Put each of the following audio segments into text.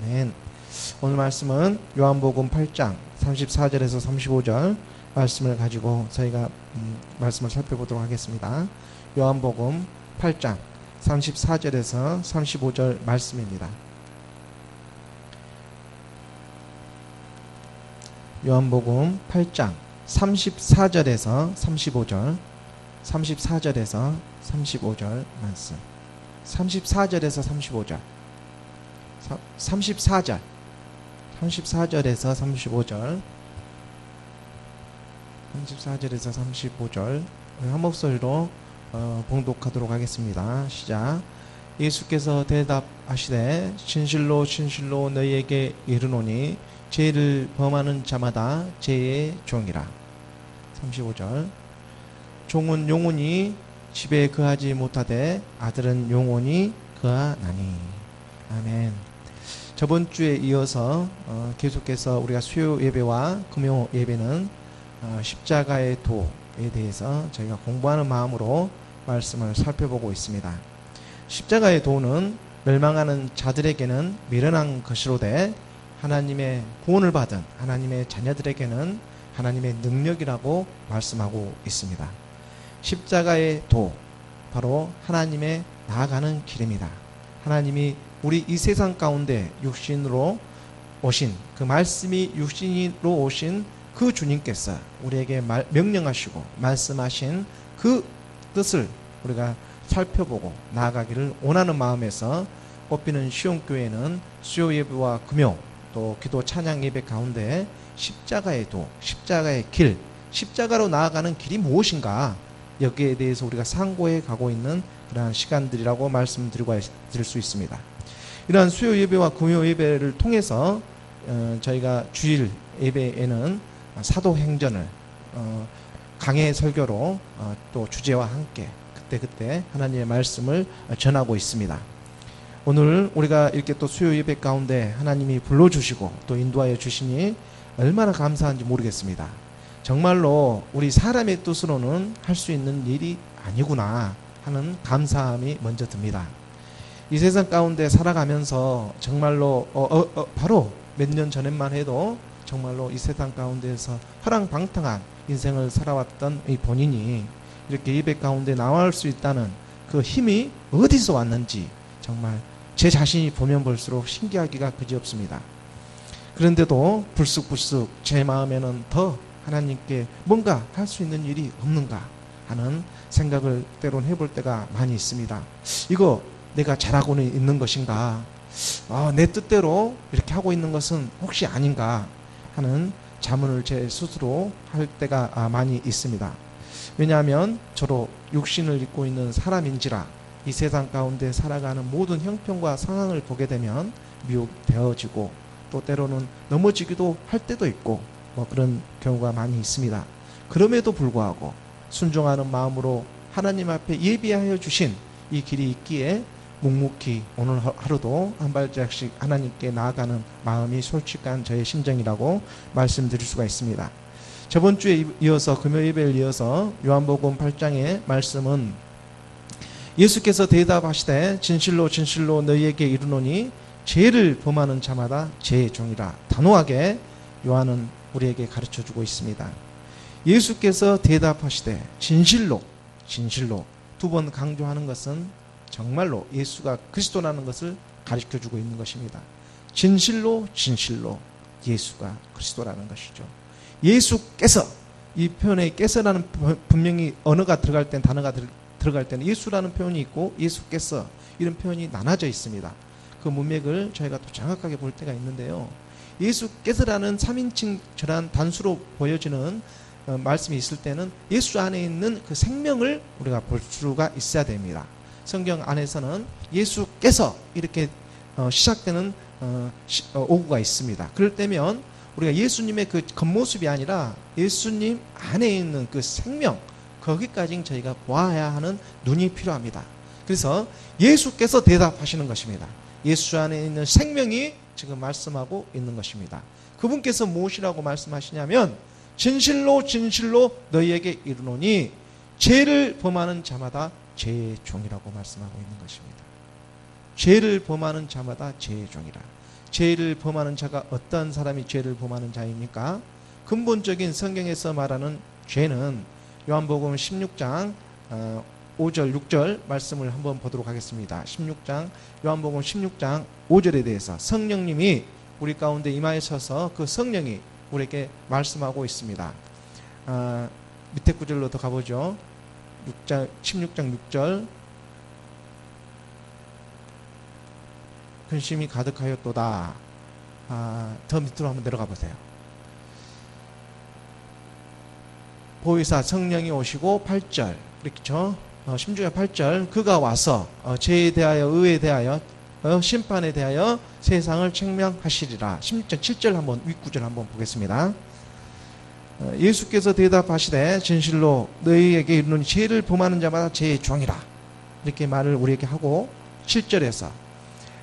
아멘. 오늘 말씀은 요한복음 8장 34절에서 35절 말씀을 가지고 저희가 말씀을 살펴보도록 하겠습니다. 요한복음 8장 34절에서 35절 말씀입니다. 요한복음 8장 34절에서 35절 34절에서 35절 말씀 34절에서 35절 34절 34절에서 35절 34절에서 35절 한 목소리로 봉독하도록 하겠습니다. 시작. 예수께서 대답하시되 진실로 진실로 너희에게 이르노니 죄를 범하는 자마다 죄의 종이라. 35절. 종은 영원히 집에 거하지 못하되 아들은 영원히 거하나니. 아멘. 저번 주에 이어서 계속해서 우리가 수요 예배와 금요 예배는 십자가의 도에 대해서 저희가 공부하는 마음으로 말씀을 살펴보고 있습니다. 십자가의 도는 멸망하는 자들에게는 미련한 것이로되 하나님의 구원을 받은 하나님의 자녀들에게는 하나님의 능력이라고 말씀하고 있습니다. 십자가의 도, 바로 하나님의 나아가는 길입니다. 하나님이 우리 이 세상 가운데 육신으로 오신 그 말씀이 육신으로 오신 그 주님께서 우리에게 명령하시고 말씀하신 그 뜻을 우리가 살펴보고 나아가기를 원하는 마음에서 꽃피는 시온교회는 수요 예배와 금요 또 기도 찬양 예배 가운데 십자가의 도, 십자가의 길, 십자가로 나아가는 길이 무엇인가, 여기에 대해서 우리가 상고해 가고 있는 그러한 시간들이라고 말씀드릴 수 있습니다. 이러한 수요 예배와 금요 예배를 통해서 저희가 주일 예배에는 사도행전을 강해 설교로 또 주제와 함께 그때 하나님의 말씀을 전하고 있습니다. 오늘 우리가 이렇게 또 수요 예배 가운데 하나님이 불러주시고 또 인도하여 주시니 얼마나 감사한지 모르겠습니다. 정말로 우리 사람의 뜻으로는 할 수 있는 일이 아니구나 하는 감사함이 먼저 듭니다. 이 세상 가운데 살아가면서 정말로 바로 몇 년 전에만 해도 정말로 이 세상 가운데에서 허랑방탕한 인생을 살아왔던 이 본인이 이렇게 예배 가운데 나올 수 있다는 그 힘이 어디서 왔는지 정말 제 자신이 보면 볼수록 신기하기가 그지없습니다. 그런데도 불쑥불쑥 제 마음에는 더 하나님께 뭔가 할 수 있는 일이 없는가 하는 생각을 때론 해볼 때가 많이 있습니다. 이거 내가 잘하고는 있는 것인가, 내 뜻대로 이렇게 하고 있는 것은 혹시 아닌가 하는 자문을 제 스스로 할 때가 많이 있습니다. 왜냐하면 저도 육신을 입고 있는 사람인지라 이 세상 가운데 살아가는 모든 형편과 상황을 보게 되면 미혹되어지고 또 때로는 넘어지기도 할 때도 있고 그런 경우가 많이 있습니다. 그럼에도 불구하고 순종하는 마음으로 하나님 앞에 예비하여 주신 이 길이 있기에 묵묵히 오늘 하루도 한 발짝씩 하나님께 나아가는 마음이 솔직한 저의 심정이라고 말씀드릴 수가 있습니다. 저번 주에 이어서 금요 예배를 이어서 요한복음 8장의 말씀은 예수께서 대답하시되 진실로 진실로 너희에게 이르노니 죄를 범하는 자마다 죄의 종이라. 단호하게 요한은 우리에게 가르쳐주고 있습니다. 예수께서 대답하시되 진실로 진실로 두 번 강조하는 것은 정말로 예수가 그리스도라는 것을 가르쳐주고 있는 것입니다. 진실로 진실로 예수가 그리스도라는 것이죠. 예수께서, 이 표현에 께서라는 분명히 언어가 들어갈 땐, 단어가 들어갈 때는 예수라는 표현이 있고 예수께서 이런 표현이 나눠져 있습니다. 그 문맥을 저희가 또 정확하게 볼 때가 있는데요. 예수께서라는 3인칭 저런 단수로 보여지는 말씀이 있을 때는 예수 안에 있는 그 생명을 우리가 볼 수가 있어야 됩니다. 성경 안에서는 예수께서 이렇게 시작되는 오구가 있습니다. 그럴 때면 우리가 예수님의 그 겉모습이 아니라 예수님 안에 있는 그 생명, 거기까지 저희가 보아야 하는 눈이 필요합니다. 그래서 예수께서 대답하시는 것입니다. 예수 안에 있는 생명이 지금 말씀하고 있는 것입니다. 그분께서 무엇이라고 말씀하시냐면 진실로 진실로 너희에게 이르노니 죄를 범하는 자마다 죄의 종이라고 말씀하고 있는 것입니다. 죄를 범하는 자마다 죄의 종이라. 죄를 범하는 자가 어떤 사람이 죄를 범하는 자입니까? 근본적인 성경에서 말하는 죄는 요한복음 16장 5절 6절 말씀을 한번 보도록 하겠습니다. 요한복음 16장 5절에 대해서 성령님이 우리 가운데 임하셔서 그 성령이 우리에게 말씀하고 있습니다. 밑에 구절로 더 가보죠. 16장 6절. 근심이 가득하였도다. 더 밑으로 한번 내려가 보세요. 보혜사 성령이 오시고 8절. 그렇죠? 16장 8절. 그가 와서 죄에 대하여 의에 대하여 심판에 대하여 세상을 책명하시리라. 16장 7절 한번 윗구절 한번 보겠습니다. 예수께서 대답하시되 진실로 너희에게 이르노니 죄를 범하는 자마다 죄의 종이라. 이렇게 말을 우리에게 하고 7절에서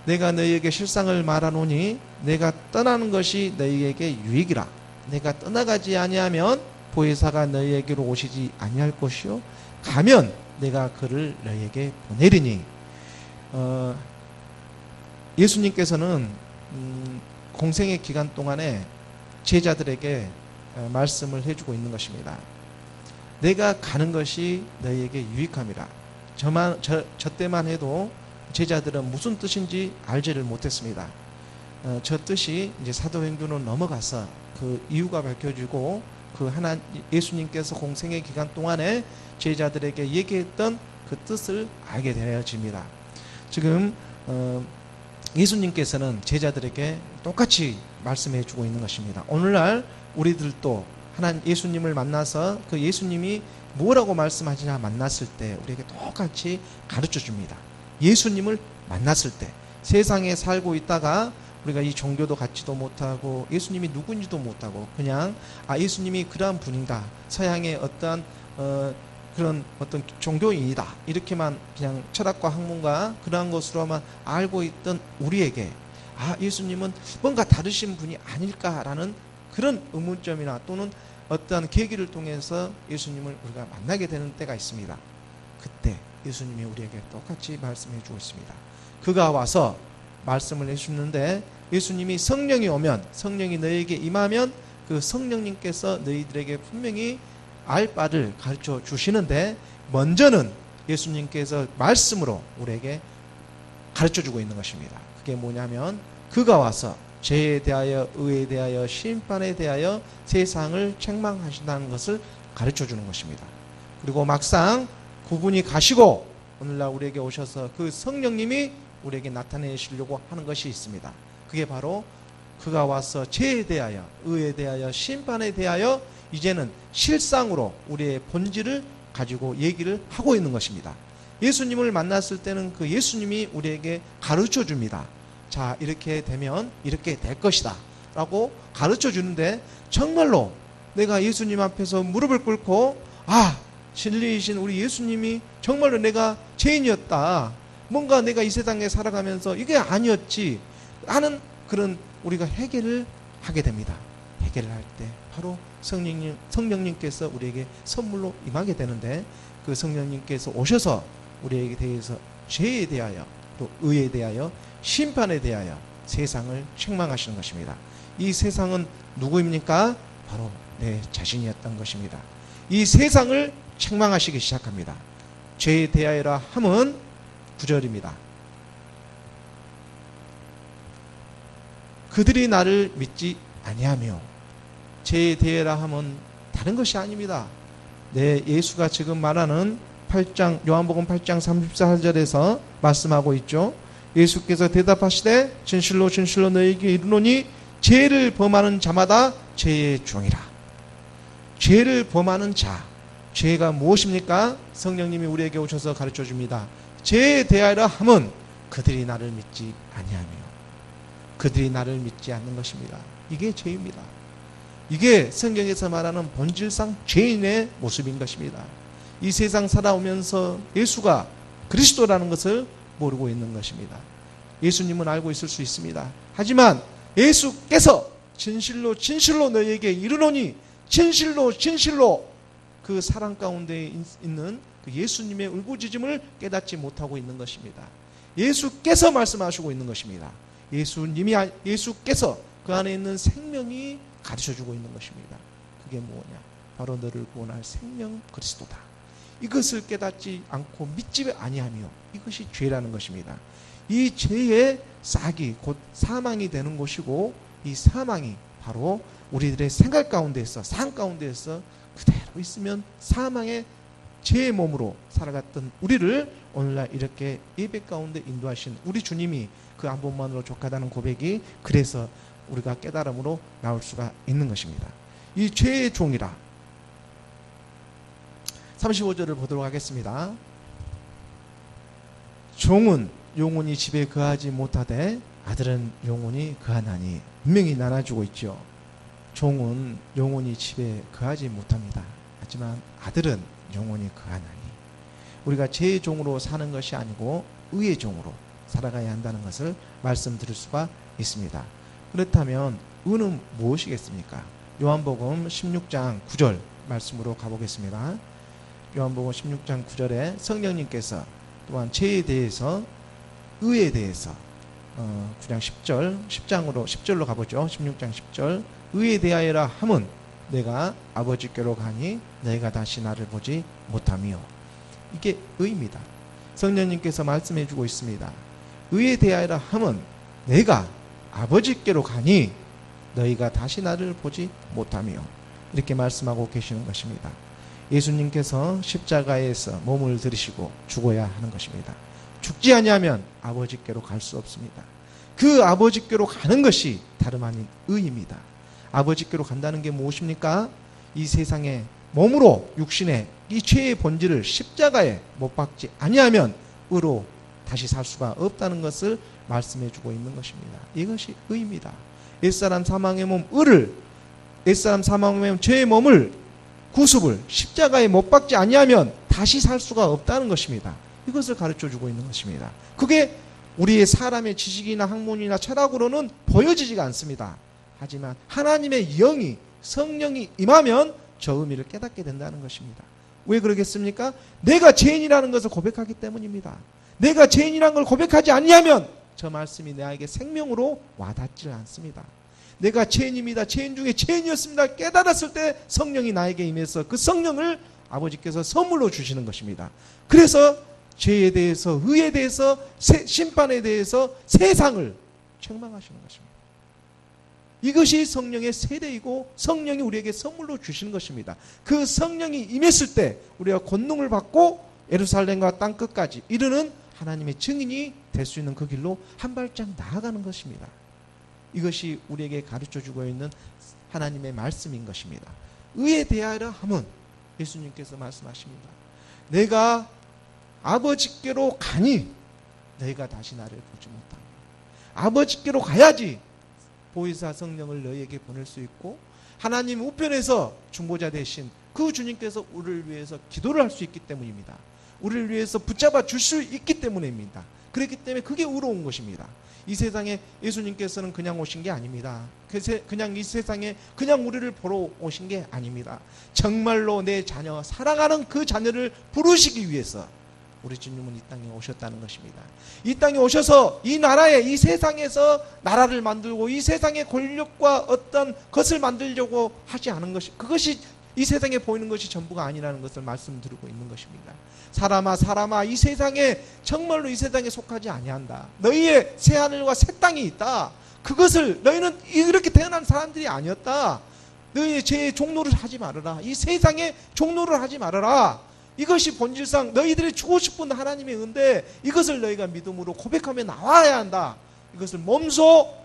내가 너희에게 실상을 말하노니 내가 떠나는 것이 너희에게 유익이라. 내가 떠나가지 아니하면 보혜사가 너희에게로 오시지 아니할 것이요 가면 내가 그를 너희에게 보내리니. 예수님께서는 공생의 기간 동안에 제자들에게 말씀을 해주고 있는 것입니다. 내가 가는 것이 너희에게 유익함이라. 저 때만 해도 제자들은 무슨 뜻인지 알지를 못했습니다. 저 뜻이 이제 사도행전으로 넘어가서 그 이유가 밝혀지고 그 예수님께서 공생의 기간 동안에 제자들에게 얘기했던 그 뜻을 알게 되어집니다. 지금 예수님께서는 제자들에게 똑같이 말씀해 주고 있는 것입니다. 오늘날 우리들도 예수님을 만나서 그 예수님이 뭐라고 말씀하시냐 만났을 때 우리에게 똑같이 가르쳐 줍니다. 예수님을 만났을 때 세상에 살고 있다가 우리가 이 종교도 갖지도 못하고 예수님이 누군지도 못하고 그냥 예수님이 그러한 분이다. 서양의 어떠한 그런 어떤 종교인이다. 이렇게만 그냥 철학과 학문과 그러한 것으로만 알고 있던 우리에게 예수님은 뭔가 다르신 분이 아닐까라는 그런 의문점이나 또는 어떠한 계기를 통해서 예수님을 우리가 만나게 되는 때가 있습니다. 그때 예수님이 우리에게 똑같이 말씀해 주고 있습니다. 그가 와서 말씀을 해주는데 예수님이 성령이 오면 성령이 너희에게 임하면 그 성령님께서 너희들에게 분명히 알 바를 가르쳐 주시는데 먼저는 예수님께서 말씀으로 우리에게 가르쳐 주고 있는 것입니다. 그게 뭐냐면 그가 와서 죄에 대하여 의에 대하여 심판에 대하여 세상을 책망하신다는 것을 가르쳐 주는 것입니다. 그리고 막상 그분이 가시고 오늘날 우리에게 오셔서 그 성령님이 우리에게 나타내시려고 하는 것이 있습니다. 그게 바로 그가 와서 죄에 대하여 의에 대하여 심판에 대하여 이제는 실상으로 우리의 본질을 가지고 얘기를 하고 있는 것입니다. 예수님을 만났을 때는 그 예수님이 우리에게 가르쳐 줍니다. 자, 이렇게 되면 이렇게 될 것이다 라고 가르쳐 주는데 정말로 내가 예수님 앞에서 무릎을 꿇고 진리이신 우리 예수님이 정말로 내가 죄인이었다. 뭔가 내가 이 세상에 살아가면서 이게 아니었지 하는 그런 우리가 해결을 하게 됩니다. 해결을 할 때 바로 성령님께서 우리에게 선물로 임하게 되는데 그 성령님께서 오셔서 우리에게 대해서 죄에 대하여 또 의에 대하여 심판에 대하여 세상을 책망하시는 것입니다. 이 세상은 누구입니까? 바로 내 자신이었던 것입니다. 이 세상을 책망하시기 시작합니다. 죄에 대하여라 함은 9절입니다. 그들이 나를 믿지 아니하며. 죄에 대하여라 함은 다른 것이 아닙니다. 예수가 지금 말하는 요한복음 8장 34절에서 말씀하고 있죠. 예수께서 대답하시되 진실로 진실로 너희에게 이르노니 죄를 범하는 자마다 죄의 종이라. 죄를 범하는 자, 죄가 무엇입니까? 성령님이 우리에게 오셔서 가르쳐 줍니다. 죄에 대하여라 함은 그들이 나를 믿지 아니하며. 그들이 나를 믿지 않는 것입니다. 이게 죄입니다. 이게 성경에서 말하는 본질상 죄인의 모습인 것입니다. 이 세상 살아오면서 예수가 그리스도라는 것을 모르고 있는 것입니다. 예수님은 알고 있을 수 있습니다. 하지만 예수께서 진실로 진실로 너희에게 이르노니 진실로 진실로 그 사랑 가운데 있는 그 예수님의 울부짖음을 깨닫지 못하고 있는 것입니다. 예수께서 말씀하시고 있는 것입니다. 예수께서 그 안에 있는 생명이 가르쳐주고 있는 것입니다. 그게 뭐냐? 바로 너를 구원할 생명 그리스도다. 이것을 깨닫지 않고 믿지 아니하며 이것이 죄라는 것입니다. 이 죄의 싹이 곧 사망이 되는 것이고, 이 사망이 바로 우리들의 생각 가운데에서, 삶 가운데에서 그대로 있으면 사망의 죄의 몸으로 살아갔던 우리를 오늘날 이렇게 예배 가운데 인도하신 우리 주님이 그 한 번만으로 족하다는 고백이 그래서 우리가 깨달음으로 나올 수가 있는 것입니다. 이 죄의 종이라. 35절을 보도록 하겠습니다. 종은 영원히 집에 거하지 못하되 아들은 영원히 거하나니. 분명히 나눠주고 있죠. 종은 영원히 집에 거하지 못합니다. 하지만 아들은 영원히 거하나니. 우리가 죄의 종으로 사는 것이 아니고 의의 종으로 살아가야 한다는 것을 말씀드릴 수가 있습니다. 그렇다면 의는 무엇이겠습니까? 요한복음 16장 9절 말씀으로 가보겠습니다. 요한복음 16장 9절에 성령님께서 또한 죄에 대해서, 의에 대해서 그냥 10절로 가보죠. 16장 10절. 의에 대하여라 함은 내가 아버지께로 가니 너희가 다시 나를 보지 못하며. 이게 의입니다. 성령님께서 말씀해 주고 있습니다. 의에 대하여라 함은 내가 아버지께로 가니 너희가 다시 나를 보지 못하며. 이렇게 말씀하고 계시는 것입니다. 예수님께서 십자가에서 몸을 들이시고 죽어야 하는 것입니다. 죽지 아니하면 아버지께로 갈 수 없습니다. 그 아버지께로 가는 것이 다름 아닌 의입니다. 아버지께로 간다는 게 무엇입니까? 이 세상에 몸으로 육신의 이 죄의 본질을 십자가에 못 박지 아니하면 의로 다시 살 수가 없다는 것을 말씀해 주고 있는 것입니다. 이것이 의입니다. 옛사람 사망의 몸 의를, 옛사람 사망의 몸 죄의 몸을, 구습을 십자가에 못 박지 아니하면 다시 살 수가 없다는 것입니다. 이것을 가르쳐 주고 있는 것입니다. 그게 우리의 사람의 지식이나 학문이나 철학으로는 보여지지가 않습니다. 하지만 하나님의 영이, 성령이 임하면 저 의미를 깨닫게 된다는 것입니다. 왜 그러겠습니까? 내가 죄인이라는 것을 고백하기 때문입니다. 내가 죄인이라는 걸 고백하지 아니하면 저 말씀이 나에게 생명으로 와닿지 않습니다. 내가 죄인입니다. 죄인 중에 죄인이었습니다. 깨달았을 때 성령이 나에게 임해서 그 성령을 아버지께서 선물로 주시는 것입니다. 그래서 죄에 대해서, 의에 대해서, 심판에 대해서 세상을 책망하시는 것입니다. 이것이 성령의 세대이고 성령이 우리에게 선물로 주시는 것입니다. 그 성령이 임했을 때 우리가 권능을 받고 예루살렘과 땅 끝까지 이르는 하나님의 증인이 될 수 있는 그 길로 한 발짝 나아가는 것입니다. 이것이 우리에게 가르쳐주고 있는 하나님의 말씀인 것입니다. 의에 대하여라 함은 예수님께서 말씀하십니다. 내가 아버지께로 가니 너희가 다시 나를 보지 못하며. 아버지께로 가야지 보혜사 성령을 너희에게 보낼 수 있고 하나님 우편에서 중보자 되신 그 주님께서 우리를 위해서 기도를 할 수 있기 때문입니다. 우리를 위해서 붙잡아 줄 수 있기 때문입니다. 그렇기 때문에 그게 의로운 것입니다. 이 세상에 예수님께서는 그냥 오신 게 아닙니다. 그냥 이 세상에 그냥 우리를 보러 오신 게 아닙니다. 정말로 내 자녀, 사랑하는 그 자녀를 부르시기 위해서 우리 주님은 이 땅에 오셨다는 것입니다. 이 땅에 오셔서 이 나라에, 이 세상에서 나라를 만들고 이 세상의 권력과 어떤 것을 만들려고 하지 않은 것이, 그것이 이 세상에 보이는 것이 전부가 아니라는 것을 말씀드리고 있는 것입니다. 사람아 이 세상에 정말로 이 세상에 속하지 아니한다. 너희의 새 하늘과 새 땅이 있다. 그것을 너희는 이렇게 태어난 사람들이 아니었다. 너희의 죄의 종로를 하지 말아라. 이 세상의 종로를 하지 말아라. 이것이 본질상 너희들이 주고 싶은 하나님의 은혜, 이것을 너희가 믿음으로 고백하며 나와야 한다. 이것을 몸소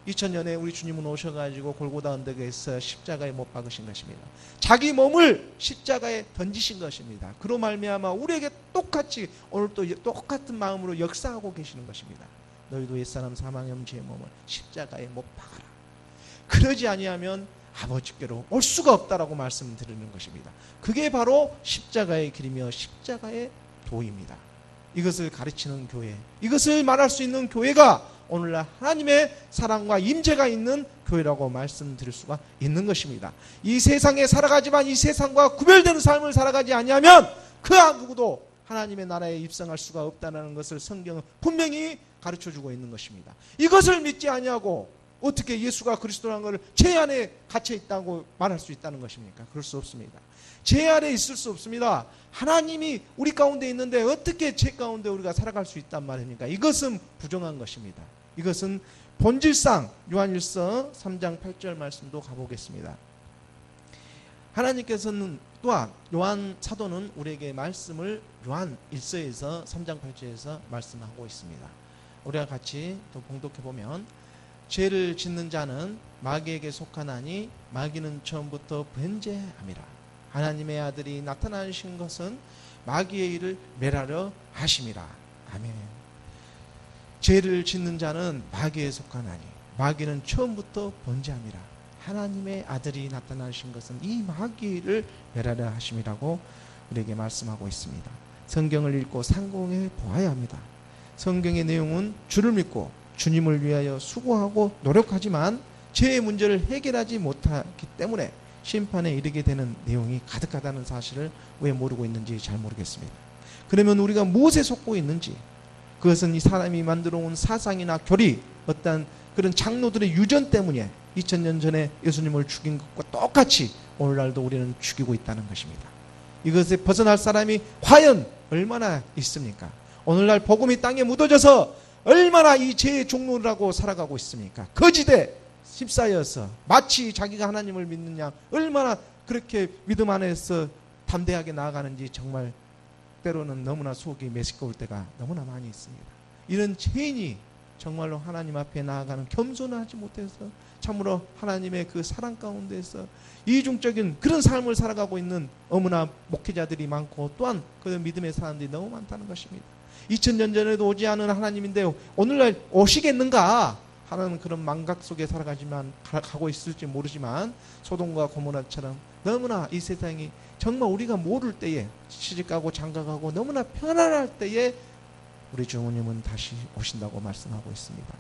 2000년에 우리 주님은 오셔가지고 골고다 언덕에서 십자가에 못 박으신 것입니다. 자기 몸을 십자가에 던지신 것입니다. 그로 말미암아 우리에게 똑같이 오늘 또 똑같은 마음으로 역사하고 계시는 것입니다. 너희도 옛사람 사망의 죄의 몸을 십자가에 못 박아라. 그러지 아니하면 아버지께로 올 수가 없다라고 말씀드리는 것입니다. 그게 바로 십자가의 길이며 십자가의 도입니다. 이것을 가르치는 교회, 이것을 말할 수 있는 교회가 오늘날 하나님의 사랑과 임재가 있는 교회라고 말씀드릴 수가 있는 것입니다. 이 세상에 살아가지만 이 세상과 구별되는 삶을 살아가지 아니하면 그 누구도 하나님의 나라에 입성할 수가 없다는 것을 성경은 분명히 가르쳐주고 있는 것입니다. 이것을 믿지 아니하고 어떻게 예수가 그리스도라는 것을 제 안에 갇혀 있다고 말할 수 있다는 것입니까? 그럴 수 없습니다. 제 안에 있을 수 없습니다. 하나님이 우리 가운데 있는데 어떻게 제 가운데 우리가 살아갈 수 있단 말입니까? 이것은 부정한 것입니다. 이것은 본질상 요한일서 3장 8절 말씀도 가보겠습니다. 하나님께서는 또한 요한 사도는 우리에게 말씀을 요한일서에서 3장 8절에서 말씀하고 있습니다. 우리가 같이 또 봉독해 보면 죄를 짓는 자는 마귀에게 속하나니 마귀는 처음부터 변제함이라. 하나님의 아들이 나타나신 것은 마귀의 일을 멸하려 하심이라. 아멘. 죄를 짓는 자는 마귀에 속하나니 마귀는 처음부터 번제함이라. 하나님의 아들이 나타나신 것은 이 마귀를 멸하려 하심이라고 우리에게 말씀하고 있습니다. 성경을 읽고 상공해 보아야 합니다. 성경의 내용은 주를 믿고 주님을 위하여 수고하고 노력하지만 죄의 문제를 해결하지 못하기 때문에 심판에 이르게 되는 내용이 가득하다는 사실을 왜 모르고 있는지 잘 모르겠습니다. 그러면 우리가 무엇에 속고 있는지, 그것은 이 사람이 만들어 온 사상이나 교리, 어떤 그런 장로들의 유전 때문에 2000년 전에 예수님을 죽인 것과 똑같이 오늘날도 우리는 죽이고 있다는 것입니다. 이것에 벗어날 사람이 과연 얼마나 있습니까? 오늘날 복음이 땅에 묻어져서 얼마나 이 죄의 종로라고 살아가고 있습니까? 거지되 휩싸여서 마치 자기가 하나님을 믿는 양 얼마나 그렇게 믿음 안에서 담대하게 나아가는지 정말 때로는 너무나 속이 메스꺼울 때가 너무나 많이 있습니다. 이런 죄인이 정말로 하나님 앞에 나아가는 겸손하지 못해서 참으로 하나님의 그 사랑 가운데서 이중적인 그런 삶을 살아가고 있는 어머나 목회자들이 많고 또한 그 믿음의 사람들이 너무 많다는 것입니다. 2000년 전에도 오지 않은 하나님인데 오늘날 오시겠는가 하는 그런 망각 속에 살아가지만 가고 있을지 모르지만 소돔과 고모라처럼 너무나 이 세상이 정말 우리가 모를 때에 시집가고 장가가고 너무나 편안할 때에 우리 주님은 다시 오신다고 말씀하고 있습니다.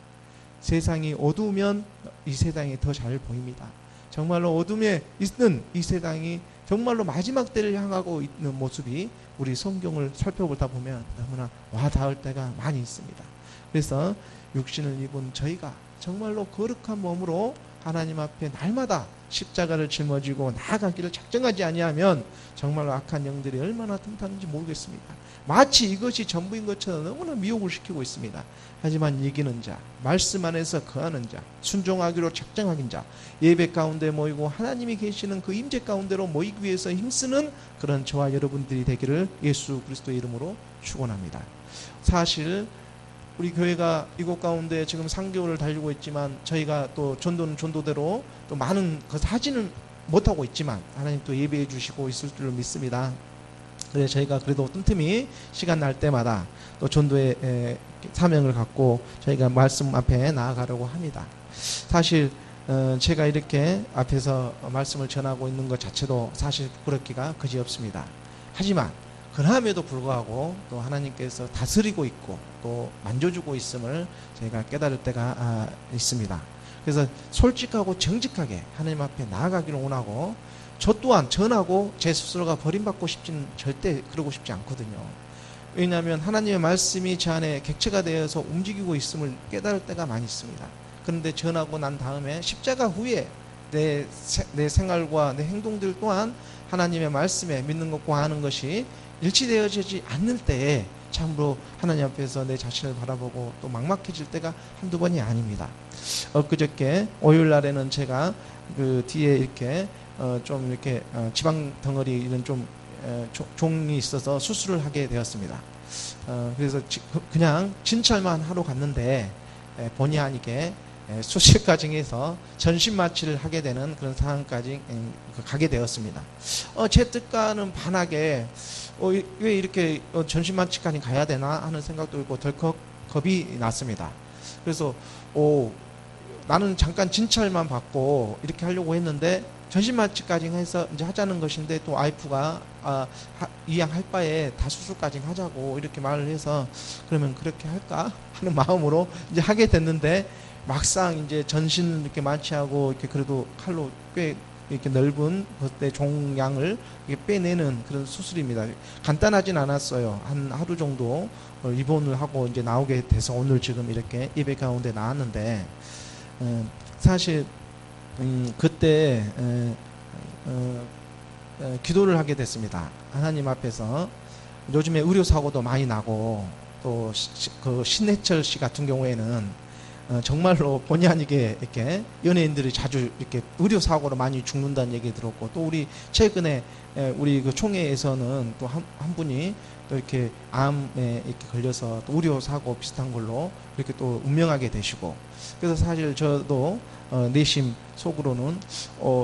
세상이 어두우면 이 세상이 더 잘 보입니다. 정말로 어둠에 있는 이 세상이 정말로 마지막 때를 향하고 있는 모습이 우리 성경을 살펴보다 보면 너무나 와닿을 때가 많이 있습니다. 그래서 육신을 입은 저희가 정말로 거룩한 몸으로 하나님 앞에 날마다 십자가를 짊어지고 나아가기를 작정하지 아니하면 정말로 악한 영들이 얼마나 틈타는지 모르겠습니다. 마치 이것이 전부인 것처럼 너무나 미혹을 시키고 있습니다. 하지만 이기는 자, 말씀 안에서 거하는 자, 순종하기로 작정하긴 자, 예배 가운데 모이고 하나님이 계시는 그 임재 가운데로 모이기 위해서 힘쓰는 그런 저와 여러분들이 되기를 예수 그리스도의 이름으로 축원합니다. 사실 우리 교회가 이곳 가운데 지금 3개월을 달리고 있지만 저희가 또 전도는 전도대로 또 많은 것을 하지는 못하고 있지만 하나님 또 예배해 주시고 있을 줄로 믿습니다. 그래서 저희가 그래도 틈틈이 시간 날 때마다 또 전도의 사명을 갖고 저희가 말씀 앞에 나아가려고 합니다. 사실 제가 이렇게 앞에서 말씀을 전하고 있는 것 자체도 사실 부끄럽기가 그지없습니다. 하지만 그럼에도 불구하고 또 하나님께서 다스리고 있고 또 만져주고 있음을 저희가 깨달을 때가 있습니다. 그래서 솔직하고 정직하게 하나님 앞에 나아가기를 원하고 저 또한 전하고 제 스스로가 버림받고 싶지는 절대 그러고 싶지 않거든요. 왜냐하면 하나님의 말씀이 제 안에 객체가 되어서 움직이고 있음을 깨달을 때가 많이 있습니다. 그런데 전하고 난 다음에 십자가 후에 내 생활과 내 행동들 또한 하나님의 말씀에 믿는 것과 하는 것이 일치되어지지 않는 때에 참으로 하나님 앞에서 내 자신을 바라보고 또 막막해질 때가 한두 번이 아닙니다. 엊그저께 오일날에는 제가 그 뒤에 이렇게 좀 이렇게 지방 덩어리 이런 좀 종이 있어서 수술을 하게 되었습니다. 그래서 그냥 진찰만 하러 갔는데 본의 아니게 수술 과정에서 전신 마취를 하게 되는 그런 상황까지 가게 되었습니다. 제 뜻과는 반하게 왜 이렇게 전신 마취까지 가야 되나 하는 생각도 있고 덜컥 겁이 났습니다. 그래서 나는 잠깐 진찰만 받고 이렇게 하려고 했는데 전신 마취까지 해서 이제 하자는 것인데 또 와이프가 이왕할 바에 다 수술까지 하자고 이렇게 말을 해서 그러면 그렇게 할까 하는 마음으로 이제 하게 됐는데 막상 이제 전신 이렇게 마취하고 이렇게 그래도 칼로 꽤 이렇게 넓은 그때 종양을 이렇게 빼내는 그런 수술입니다. 간단하진 않았어요. 한 하루 정도 입원을 하고 이제 나오게 돼서 오늘 지금 이렇게 예배 가운데 나왔는데, 사실 그때 기도를 하게 됐습니다. 하나님 앞에서. 요즘에 의료 사고도 많이 나고 또 그 신해철 씨 같은 경우에는 정말로 본의 아니게 이렇게 연예인들이 자주 이렇게 의료 사고로 많이 죽는다는 얘기 들었고, 또 우리 최근에 우리 그 총회에서는 또 한 분이 또 이렇게 암에 이렇게 걸려서 또 의료 사고 비슷한 걸로 이렇게 또 운명하게 되시고, 그래서 사실 저도 내심 속으로는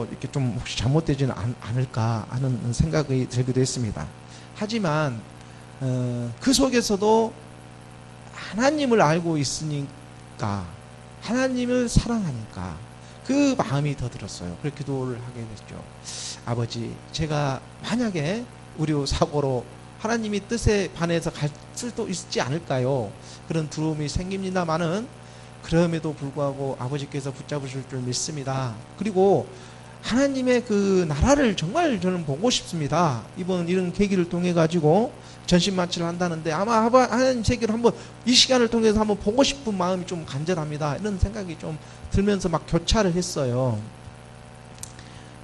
이렇게 좀 혹시 잘못되지는 않을까 하는 생각이 들기도 했습니다. 하지만 그 속에서도 하나님을 알고 있으니까, 하나님을 사랑하니까 그 마음이 더 들었어요. 그렇게 기도를 하게 됐죠. 아버지, 제가 만약에 의료 사고로 하나님이 뜻에 반해서 갈 수도 있지 않을까요? 그런 두려움이 생깁니다마는, 그럼에도 불구하고 아버지께서 붙잡으실 줄 믿습니다. 그리고 하나님의 그 나라를 정말 저는 보고 싶습니다. 이번 이런 계기를 통해 가지고 전신마취를 한다는데, 아마 하나님 세계를 한번 이 시간을 통해서 한번 보고 싶은 마음이 좀 간절합니다. 이런 생각이 좀 들면서 막 교차를 했어요.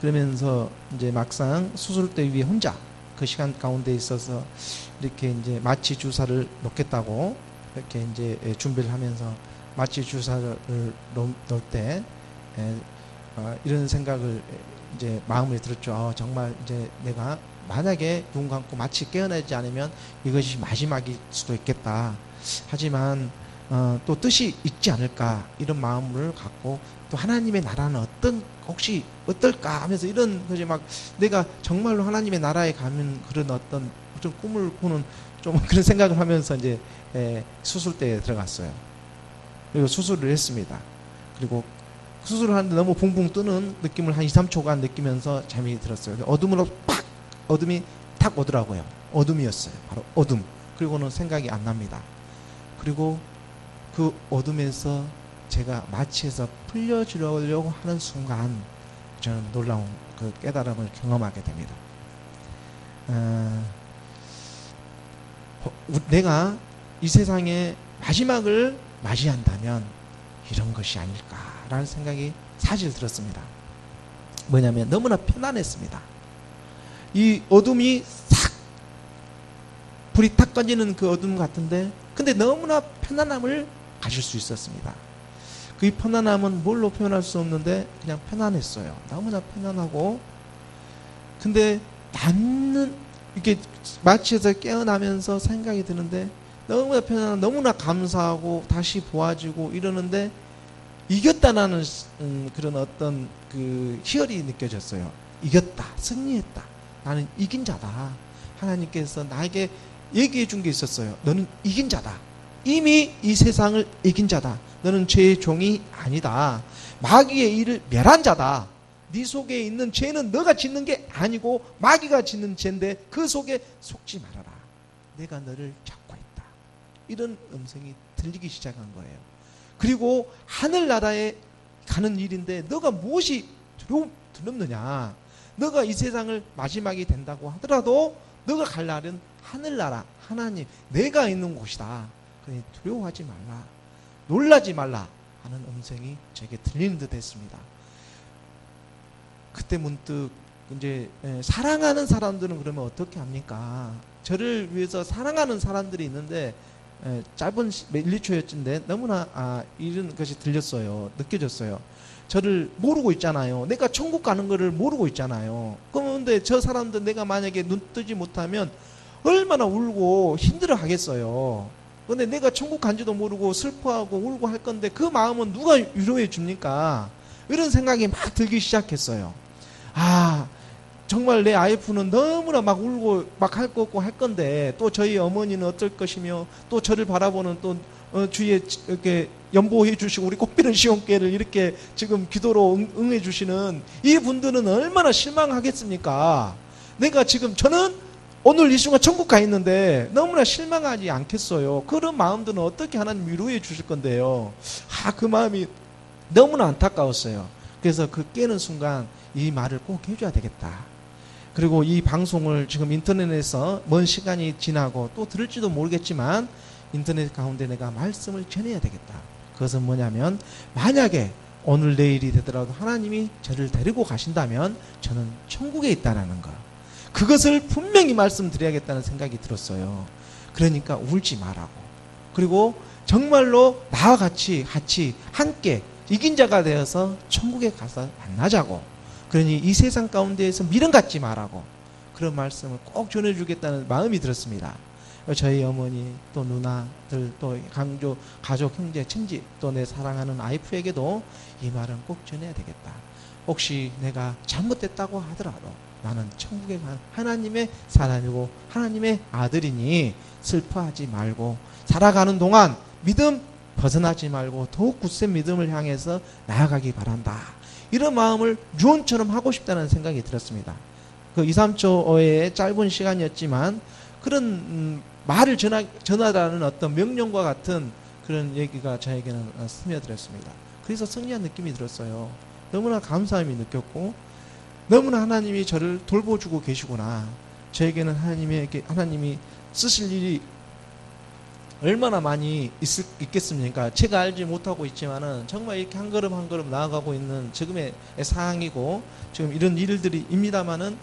그러면서 이제 막상 수술대 위에 혼자 그 시간 가운데 있어서 이렇게 이제 마취 주사를 놓겠다고 이렇게 이제 준비를 하면서 마취 주사를 놓을 때 이런 생각을 이제 마음에 들었죠. 정말 이제 내가 만약에 눈 감고 마치 깨어나지 않으면 이것이 마지막일 수도 있겠다. 하지만 또 뜻이 있지 않을까, 이런 마음을 갖고, 또 하나님의 나라는 혹시 어떨까 하면서 이런 것이 막 내가 정말로 하나님의 나라에 가면 그런 어떤 좀 꿈을 꾸는 좀 그런 생각을 하면서 이제 수술대에 들어갔어요. 그리고 수술을 했습니다. 그리고 수술을 하는데 너무 붕붕 뜨는 느낌을 한 2, 3초간 느끼면서 잠이 들었어요. 어둠이 탁 오더라고요. 어둠이었어요. 바로 어둠. 그리고는 생각이 안 납니다. 그리고 그 어둠에서 제가 마취해서 풀려주려고 하는 순간 저는 놀라운 그 깨달음을 경험하게 됩니다. 내가 이 세상의 마지막을 맞이한다면 이런 것이 아닐까라는 생각이 사실 들었습니다. 뭐냐면 너무나 편안했습니다. 이 어둠이 싹 불이 탁 꺼지는 그 어둠 같은데, 근데 너무나 편안함을 가질 수 있었습니다. 그 편안함은 뭘로 표현할 수 없는데 그냥 편안했어요. 너무나 편안하고, 근데 이렇게 마취해서 깨어나면서 생각이 드는데 너무나 편안하고 너무나 감사하고 다시 보아지고 이러는데, 이겼다라는 그런 어떤 그 희열이 느껴졌어요. 이겼다, 승리했다, 나는 이긴 자다. 하나님께서 나에게 얘기해 준 게 있었어요. 너는 이긴 자다. 이미 이 세상을 이긴 자다. 너는 죄의 종이 아니다. 마귀의 일을 멸한 자다. 네 속에 있는 죄는 너가 짓는 게 아니고 마귀가 짓는 죄인데 그 속에 속지 말아라. 내가 너를 잡고 있다. 이런 음성이 들리기 시작한 거예요. 그리고 하늘나라에 가는 일인데 너가 무엇이 두렵느냐. 너가 이 세상을 마지막이 된다고 하더라도 너가 갈 날은 하늘나라, 하나님, 내가 있는 곳이다. 그러니 두려워하지 말라, 놀라지 말라 하는 음성이 저에게 들리는 듯 했습니다. 그때 문득 이제 사랑하는 사람들은 그러면 어떻게 합니까? 저를 위해서 사랑하는 사람들이 있는데 짧은 1, 2초였는데 너무나 이런 것이 들렸어요. 느껴졌어요. 저를 모르고 있잖아요. 내가 천국 가는 거를 모르고 있잖아요. 그런데 저 사람들 내가 만약에 눈 뜨지 못하면 얼마나 울고 힘들어 하겠어요. 그런데 내가 천국 간지도 모르고 슬퍼하고 울고 할 건데 그 마음은 누가 위로해 줍니까? 이런 생각이 막 들기 시작했어요. 정말 내 와이프는 너무나 막 울고 막 할 거 없고 할 건데, 또 저희 어머니는 어떨 것이며, 또 저를 바라보는 또 주위에 이렇게 연보해 주시고 우리 꽃피는 시온교회를 이렇게 지금 기도로 응해 주시는 이 분들은 얼마나 실망하겠습니까? 내가 지금 저는 오늘 이 순간 천국 가 있는데 너무나 실망하지 않겠어요? 그런 마음들은 어떻게 하나님 위로해 주실 건데요? 그 마음이 너무나 안타까웠어요. 그래서 그 깨는 순간 이 말을 꼭 해줘야 되겠다. 그리고 이 방송을 지금 인터넷에서 먼 시간이 지나고 또 들을지도 모르겠지만 인터넷 가운데 내가 말씀을 전해야 되겠다. 그것은 뭐냐면 만약에 오늘 내일이 되더라도 하나님이 저를 데리고 가신다면 저는 천국에 있다라는 거. 그것을 분명히 말씀드려야겠다는 생각이 들었어요. 그러니까 울지 말라고. 그리고 정말로 나와 같이 함께 이긴 자가 되어서 천국에 가서 만나자고. 그러니 이 세상 가운데에서 미련 갖지 말라고. 그런 말씀을 꼭 전해주겠다는 마음이 들었습니다. 저희 어머니 또 누나들 또 강조 가족 형제 친지 또 내 사랑하는 와이프에게도 이 말은 꼭 전해야 되겠다. 혹시 내가 잘못됐다고 하더라도 나는 천국에 간 하나님의 사람이고 하나님의 아들이니 슬퍼하지 말고 살아가는 동안 믿음 벗어나지 말고 더욱 굳센 믿음을 향해서 나아가기 바란다. 이런 마음을 유언처럼 하고 싶다는 생각이 들었습니다. 그 2, 3초의 짧은 시간이었지만 그런 말을 전하라는 어떤 명령과 같은 그런 얘기가 저에게는 스며들었습니다. 그래서 승리한 느낌이 들었어요. 너무나 감사함이 느꼈고 너무나 하나님이 저를 돌보주고 계시구나. 저에게는 하나님이 쓰실 일이 얼마나 많이 있겠습니까? 제가 알지 못하고 있지만은 정말 이렇게 한 걸음 한 걸음 나아가고 있는 지금의 상황이고 지금 이런 일들입니다만은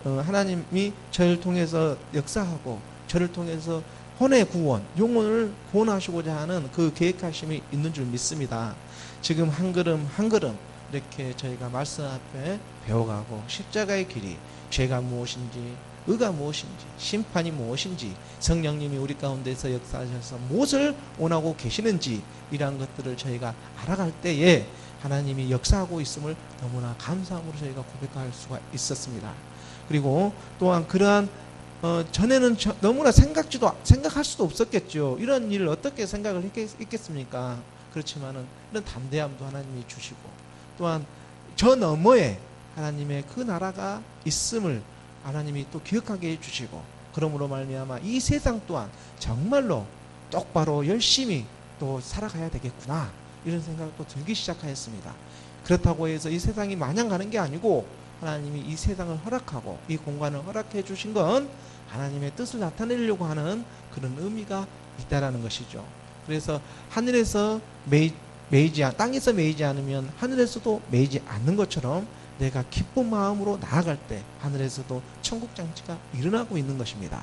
하나님이 저를 통해서 역사하고 저를 통해서 혼의 구원, 영혼을 구원하시고자 하는 그 계획하심이 있는 줄 믿습니다. 지금 한 걸음 한 걸음 이렇게 저희가 말씀 앞에 배워가고 십자가의 길이 죄가 무엇인지 의가 무엇인지 심판이 무엇인지 성령님이 우리 가운데서 역사하셔서 무엇을 원하고 계시는지 이러한 것들을 저희가 알아갈 때에 하나님이 역사하고 있음을 너무나 감사함으로 저희가 고백할 수가 있었습니다. 그리고 또한 그러한 전에는 너무나 생각할 수도 없었겠죠. 이런 일을 어떻게 생각을 했겠습니까? 그렇지만은 이런 담대함도 하나님이 주시고 또한 저 너머에 하나님의 그 나라가 있음을 하나님이 또 기억하게 해주시고 그러므로 말미암아 이 세상 또한 정말로 똑바로 열심히 또 살아가야 되겠구나 이런 생각도 들기 시작하였습니다. 그렇다고 해서 이 세상이 마냥 가는 게 아니고 하나님이 이 세상을 허락하고 이 공간을 허락해 주신 건 하나님의 뜻을 나타내려고 하는 그런 의미가 있다라는 것이죠. 그래서 하늘에서 땅에서 매이지 않으면 하늘에서도 매이지 않는 것처럼 내가 기쁜 마음으로 나아갈 때 하늘에서도 천국 장치가 일어나고 있는 것입니다.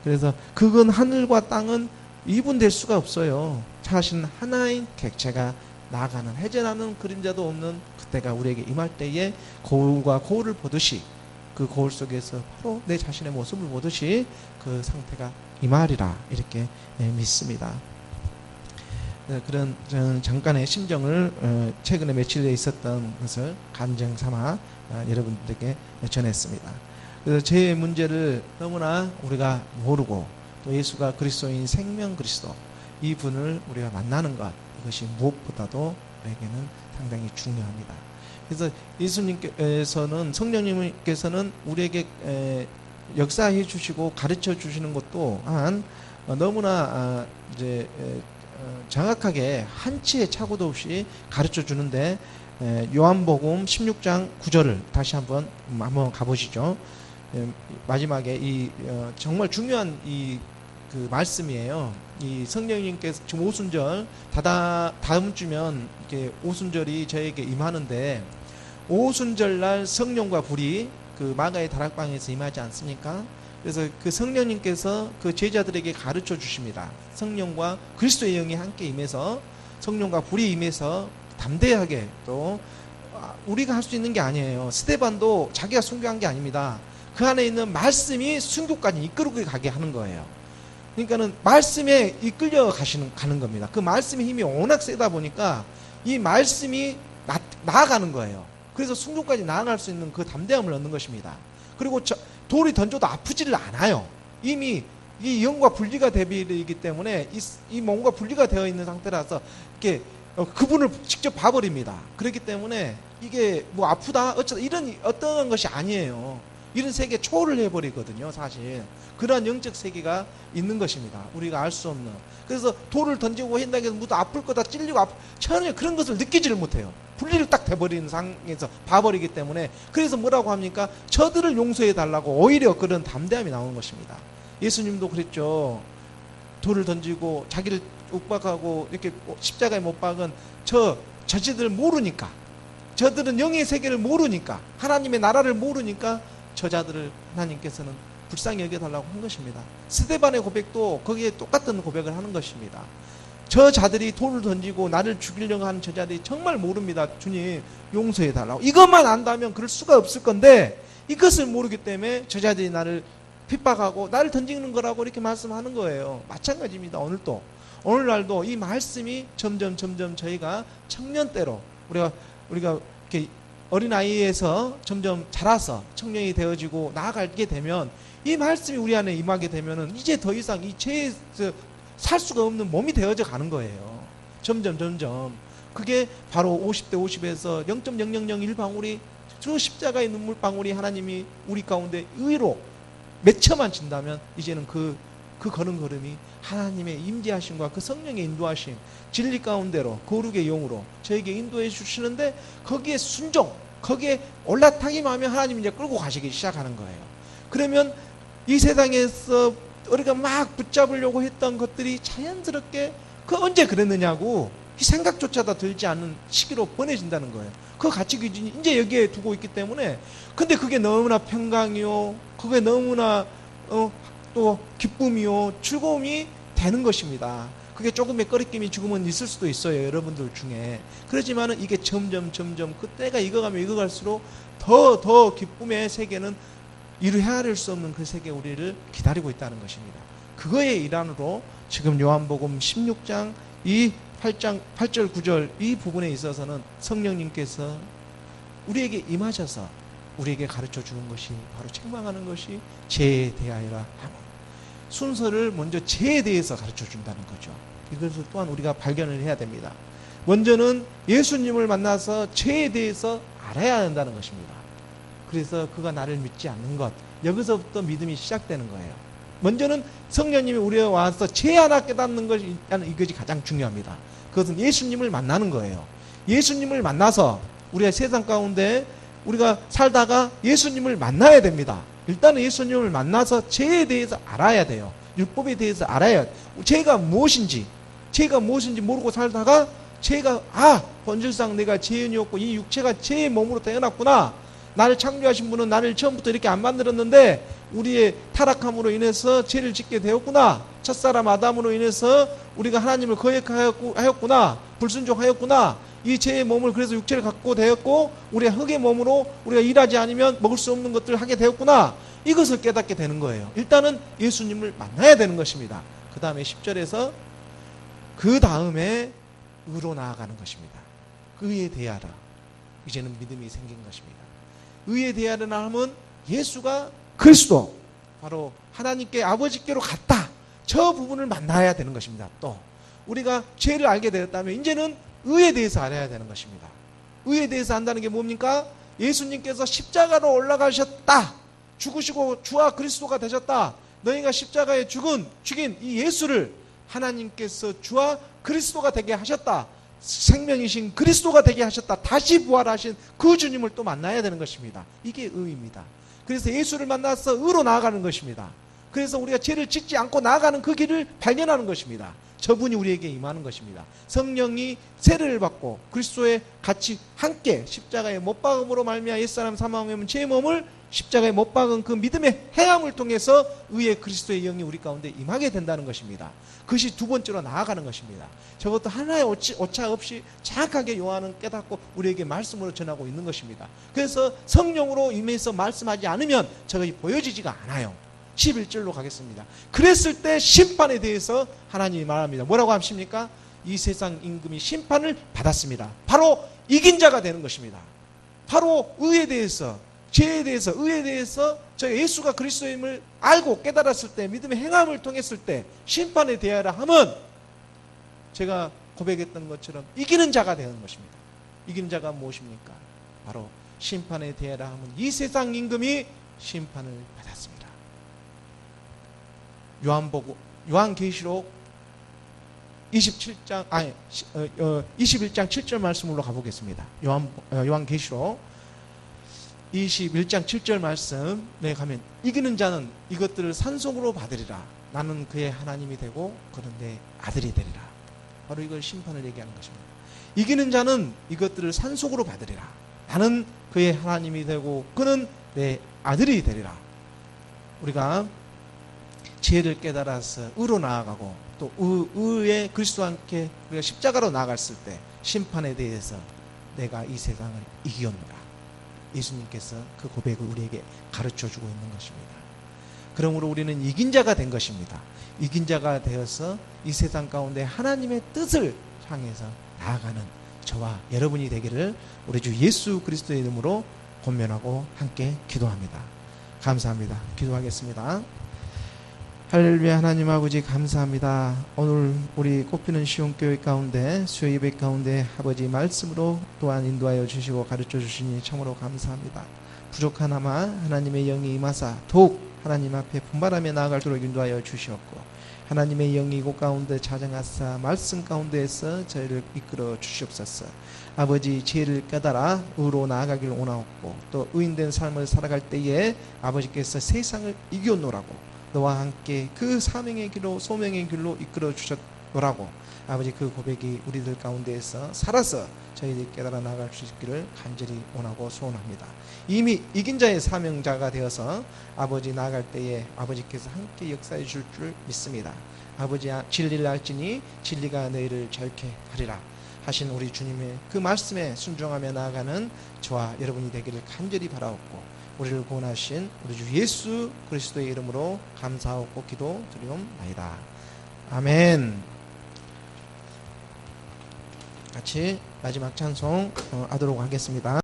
그래서 그건 하늘과 땅은 이분될 수가 없어요. 자신 하나인 객체가 나아가는 해제라는 그림자도 없는 그때가 우리에게 임할 때에 거울과 거울을 보듯이 그 거울 속에서 바로 내 자신의 모습을 보듯이 그 상태가 임하리라 이렇게 믿습니다. 그런 잠깐의 심정을 최근에 며칠 있었던 것을 간증 삼아 여러분들에게 전했습니다. 그래서 제 문제를 너무나 우리가 모르고 또 예수가 그리스도인 생명 그리스도 이 분을 우리가 만나는 것 이것이 무엇보다도 우리에게는 상당히 중요합니다. 그래서 예수님께서는 성령님께서는 우리에게 역사해 주시고 가르쳐 주시는 것도 너무나 이제 정확하게 한치의 착오도 없이 가르쳐 주는데 요한복음 16장 9절을 다시 한번 가보시죠. 마지막에 이 정말 중요한 그 말씀이에요. 이 성령님께서 지금 오순절 다음 주면 이렇게 오순절이 저에게 임하는데 오순절 날 성령과 불이 그 마가의 다락방에서 임하지 않습니까? 그래서 그 성령님께서 그 제자들에게 가르쳐 주십니다. 성령과 그리스도의 영이 함께 임해서 성령과 불이 임해서 담대하게 또 우리가 할 수 있는 게 아니에요. 스데반도 자기가 순교한 게 아닙니다. 그 안에 있는 말씀이 순교까지 이끌고 가게 하는 거예요. 그러니까는 말씀에 이끌려 가는 겁니다. 그 말씀의 힘이 워낙 세다 보니까 이 말씀이 나아가는 거예요. 그래서 순교까지 나아갈 수 있는 그 담대함을 얻는 것입니다. 그리고 돌이 던져도 아프지를 않아요. 이미 이 영과 분리가 되기 때문에 이 몸과 분리가 되어 있는 상태라서 이렇게 그분을 직접 봐버립니다. 그렇기 때문에 이게 뭐 아프다 어쩌다 이런 어떤 것이 아니에요. 이런 세계 초월을 해버리거든요. 사실 그러한 영적 세계가 있는 것입니다. 우리가 알 수 없는. 그래서 돌을 던지고 한다고 해서 무도 아플 거다 찔리고 전혀 그런 것을 느끼지를 못해요. 분리를 딱 돼버리는 상황에서 봐버리기 때문에. 그래서 뭐라고 합니까? 저들을 용서해 달라고 오히려 그런 담대함이 나오는 것입니다. 예수님도 그랬죠. 돌을 던지고 자기를 욱박하고 이렇게 십자가에 못 박은 저들을 모르니까, 저들은 영의 세계를 모르니까, 하나님의 나라를 모르니까 저자들을 하나님께서는 불쌍히 여겨달라고 한 것입니다. 스데반의 고백도 거기에 똑같은 고백을 하는 것입니다. 저자들이 돌을 던지고 나를 죽이려고 하는 저자들이 정말 모릅니다. 주님 용서해달라고. 이것만 안다면 그럴 수가 없을 건데 이것을 모르기 때문에 저자들이 나를 핍박하고 나를 던지는 거라고 이렇게 말씀하는 거예요. 마찬가지입니다. 오늘날도 이 말씀이 점점 저희가 청년 때로 우리가 이렇게 어린아이에서 점점 자라서 청년이 되어지고 나아가게 되면 이 말씀이 우리 안에 임하게 되면은 이제 더 이상 이 죄에 살 수가 없는 몸이 되어져 가는 거예요. 점점 그게 바로 50대 50에서 0.0001방울이 주 십자가의 눈물방울이 하나님이 우리 가운데 의로 맺혀만 진다면 이제는 그 걸음걸음이 하나님의 임재하심과 그 성령의 인도하심, 진리 가운데로 거룩의 영으로 저에게 인도해 주시는데 거기에 순종, 거기에 올라타기만 하면 하나님이 이제 끌고 가시기 시작하는 거예요. 그러면 이 세상에서 우리가 막 붙잡으려고 했던 것들이 자연스럽게 언제 그랬느냐고 이 생각조차도 들지 않는 시기로 보내진다는 거예요. 그 가치 기준이 이제 여기에 두고 있기 때문에. 근데 그게 너무나 평강이요, 그게 너무나 또 기쁨이요, 즐거움이 되는 것입니다. 그게 조금의 꺼리낌이 죽으면 있을 수도 있어요, 여러분들 중에. 그렇지만은 이게 점점 그 때가 익어가면 익어갈수록 더 기쁨의 세계는 이루 헤아릴 수 없는 그 세계 우리를 기다리고 있다는 것입니다. 그거의 일환으로 지금 요한복음 16장 이 8절 9절 이 부분에 있어서는 성령님께서 우리에게 임하셔서 우리에게 가르쳐 주는 것이 바로 책망하는 것이 죄에 대하여라 하는 순서를 먼저 죄에 대해서 가르쳐 준다는 거죠. 이것을 또한 우리가 발견을 해야 됩니다. 먼저는 예수님을 만나서 죄에 대해서 알아야 한다는 것입니다. 그래서 그가 나를 믿지 않는 것, 여기서부터 믿음이 시작되는 거예요. 먼저는 성령님이 우리에 와서 죄 하나 깨닫는 것이 이것이 가장 중요합니다. 그것은 예수님을 만나는 거예요. 예수님을 만나서 우리가 세상 가운데 우리가 살다가 예수님을 만나야 됩니다. 일단은 예수님을 만나서 죄에 대해서 알아야 돼요. 율법에 대해서 알아야 돼요. 죄가 무엇인지 모르고 살다가 죄가 본질상 내가 죄인이었고 이 육체가 죄의 몸으로 태어났구나. 나를 창조하신 분은 나를 처음부터 이렇게 안 만들었는데 우리의 타락함으로 인해서 죄를 짓게 되었구나. 첫사람 아담으로 인해서 우리가 하나님을 거역하였구나. 불순종하였구나. 이 죄의 몸을 그래서 육체를 갖고 되었고 우리가 흙의 몸으로 우리가 일하지 않으면 먹을 수 없는 것들을 하게 되었구나. 이것을 깨닫게 되는 거예요. 일단은 예수님을 만나야 되는 것입니다. 그 다음에 10절에서 그 다음에 의로 나아가는 것입니다. 의에 대하라. 이제는 믿음이 생긴 것입니다. 의에 대하라 하면 예수가 그리스도 바로 하나님께 아버지께로 갔다. 저 부분을 만나야 되는 것입니다. 또 우리가 죄를 알게 되었다면 이제는 의에 대해서 알아야 되는 것입니다. 의에 대해서 안다는 게 뭡니까? 예수님께서 십자가로 올라가셨다. 죽으시고 주와 그리스도가 되셨다. 너희가 십자가에 죽인 이 예수를 하나님께서 주와 그리스도가 되게 하셨다. 생명이신 그리스도가 되게 하셨다. 다시 부활하신 그 주님을 또 만나야 되는 것입니다. 이게 의입니다. 그래서 예수를 만나서 의로 나아가는 것입니다. 그래서 우리가 죄를 짓지 않고 나아가는 그 길을 발견하는 것입니다. 저분이 우리에게 임하는 것입니다. 성령이 세례를 받고 그리스도의 같이 함께 십자가에 못 박음으로 말미암아 옛사람 사망하면 제 몸을 십자가에 못 박은 그 믿음의 행함을 통해서 의의 그리스도의 영이 우리 가운데 임하게 된다는 것입니다. 그것이 두 번째로 나아가는 것입니다. 저것도 하나의 오차 없이 정확하게 요한은 깨닫고 우리에게 말씀으로 전하고 있는 것입니다. 그래서 성령으로 임해서 말씀하지 않으면 저것이 보여지지가 않아요. 11절로 가겠습니다. 그랬을 때 심판에 대해서 하나님이 말합니다. 뭐라고 하십니까? 이 세상 임금이 심판을 받았습니다. 바로 이긴 자가 되는 것입니다. 바로 의에 대해서, 죄에 대해서, 의에 대해서 저 예수가 그리스도임을 알고 깨달았을 때, 믿음의 행함을 통했을 때 심판에 대하라 하면 제가 고백했던 것처럼 이기는 자가 되는 것입니다. 이기는 자가 무엇입니까? 바로 심판에 대하라 하면 이 세상 임금이 심판을 받았습니다. 요한계시록 21장 7절 말씀으로 가보겠습니다. 요한계시록 21장 7절 말씀에 가면 이기는 자는 이것들을 산속으로 받으리라. 나는 그의 하나님이 되고 그는 내 아들이 되리라. 바로 이걸 심판을 얘기하는 것입니다. 이기는 자는 이것들을 산속으로 받으리라. 나는 그의 하나님이 되고 그는 내 아들이 되리라. 우리가 죄를 깨달아서 의로 나아가고 또 의에 그리스도와 함께 우리가 십자가로 나아갔을 때 심판에 대해서 내가 이 세상을 이기었노라. 예수님께서 그 고백을 우리에게 가르쳐주고 있는 것입니다. 그러므로 우리는 이긴 자가 된 것입니다. 이긴 자가 되어서 이 세상 가운데 하나님의 뜻을 향해서 나아가는 저와 여러분이 되기를 우리 주 예수 그리스도의 이름으로 권면하고 함께 기도합니다. 감사합니다. 기도하겠습니다. 할렐루야. 하나님 아버지 감사합니다. 오늘 우리 꽃피는 시온교회 가운데 수요 예배 가운데 아버지 말씀으로 또한 인도하여 주시고 가르쳐 주시니 참으로 감사합니다. 부족하나마 하나님의 영이 임하사 더욱 하나님 앞에 분발하며 나아갈도록 인도하여 주시옵고 하나님의 영이 이곳 가운데 자정하사 말씀 가운데에서 저희를 이끌어 주시옵소서. 아버지 죄를 깨달아 의로 나아가길 원하옵고 또 의인된 삶을 살아갈 때에 아버지께서 세상을 이겨노라고 너와 함께 그 사명의 길로 소명의 길로 이끌어 주셨노라고 아버지 그 고백이 우리들 가운데에서 살아서 저희들이 깨달아 나갈 수 있기를 간절히 원하고 소원합니다. 이미 이긴 자의 사명자가 되어서 아버지 나아갈 때에 아버지께서 함께 역사해 줄 줄 믿습니다. 아버지 진리를 알지니 진리가 너희를 자유케 하리라 하신 우리 주님의 그 말씀에 순종하며 나아가는 저와 여러분이 되기를 간절히 바라옵고 우리를 구원하신 우리 주 예수 그리스도의 이름으로 감사하고 기도드리옵나이다. 아멘. 같이 마지막 찬송 하도록 하겠습니다.